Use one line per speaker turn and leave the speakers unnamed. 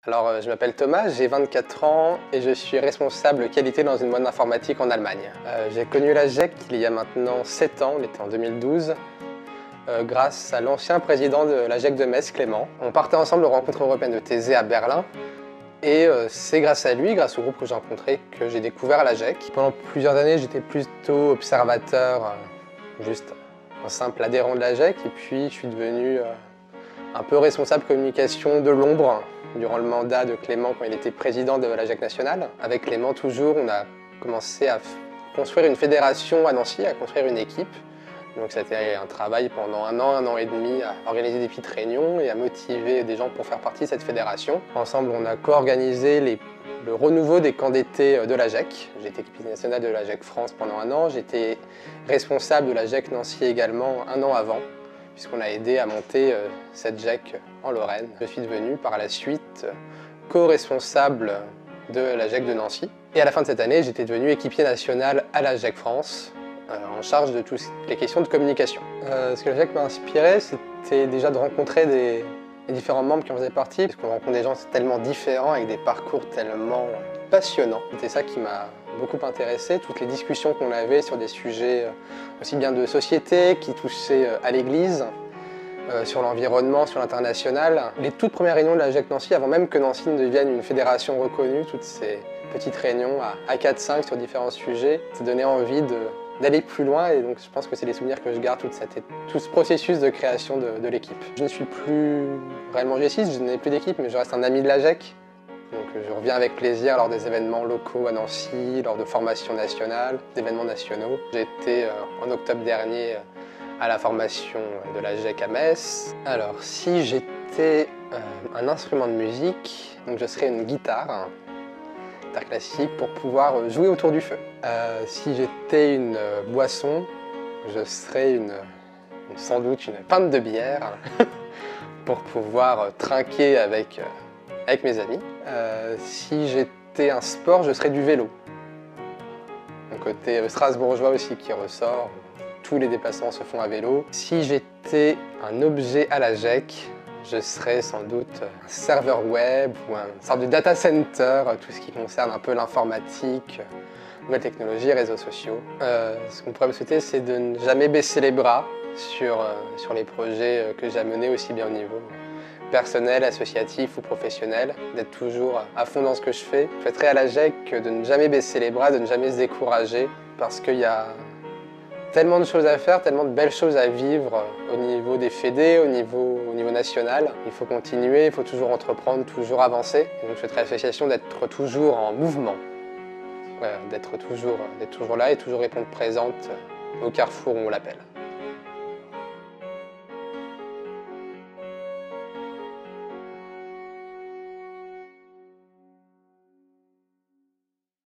Alors, je m'appelle Thomas, j'ai 24 ans et je suis responsable qualité dans une boîte d'informatique en Allemagne. J'ai connu la GEC il y a maintenant 7 ans, on était en 2012, grâce à l'ancien président de la GEC de Metz, Clément. On partait ensemble aux rencontres européennes de Thésée à Berlin et c'est grâce à lui, grâce au groupe que j'ai rencontré, que j'ai découvert la GEC. Pendant plusieurs années, j'étais plutôt observateur, juste un simple adhérent de la GEC, et puis je suis devenu un peu responsable communication de l'ombre durant le mandat de Clément quand il était président de la GEC nationale. Avec Clément, toujours, on a commencé à construire une fédération à Nancy, à construire une équipe. Donc ça a été un travail pendant un an et demi à organiser des petites réunions et à motiver des gens pour faire partie de cette fédération. Ensemble, on a co-organisé le renouveau des camps d'été de la GEC. J'ai été équipier national de la GEC France pendant un an. J'étais responsable de la GEC Nancy également un an avant, puisqu'on a aidé à monter cette GEC en Lorraine. Je suis devenu par la suite co-responsable de la GEC de Nancy. Et à la fin de cette année, j'étais devenu équipier national à la GEC France, en charge de toutes les questions de communication. Ce que la GEC m'a inspiré, c'était déjà de rencontrer les différents membres qui en faisaient partie, parce qu'on rencontre des gens tellement différents, avec des parcours tellement passionnants. C'était ça qui m'a beaucoup intéressé, toutes les discussions qu'on avait sur des sujets aussi bien de société, qui touchaient à l'église, sur l'environnement, sur l'international. Les toutes premières réunions de la GEC Nancy, avant même que Nancy ne devienne une fédération reconnue, toutes ces petites réunions à 4-5 sur différents sujets, ça donnait envie d'aller plus loin, et donc je pense que c'est les souvenirs que je garde, tout ce processus de création de l'équipe. Je ne suis plus réellement GECiste, je n'ai plus d'équipe, mais je reste un ami de la GEC. Donc je reviens avec plaisir lors des événements locaux à Nancy, lors de formations nationales, d'événements nationaux. J'ai été en octobre dernier à la formation de la GEC à Metz. Alors si j'étais un instrument de musique, donc je serais une guitare classique pour pouvoir jouer autour du feu. Si j'étais une boisson, je serais sans doute une pinte de bière pour pouvoir trinquer avec mes amis. Si j'étais un sport, je serais du vélo. Un côté strasbourgeois aussi qui ressort, tous les déplacements se font à vélo. Si j'étais un objet à la GEC, je serais sans doute un serveur web ou une sorte de data center, tout ce qui concerne un peu l'informatique, nouvelles technologies, réseaux sociaux. Ce qu'on pourrait me souhaiter, c'est de ne jamais baisser les bras sur les projets que j'ai menés, aussi bien au niveau personnel, associatif ou professionnel, d'être toujours à fond dans ce que je fais. Je souhaiterais à la GEC de ne jamais baisser les bras, de ne jamais se décourager, parce qu'il y a tellement de choses à faire, tellement de belles choses à vivre au niveau des fédés, au niveau national. Il faut continuer, il faut toujours entreprendre, toujours avancer. Et donc je souhaiterais à l'association d'être toujours en mouvement, d'être toujours là et toujours répondre présente au carrefour où on l'appelle.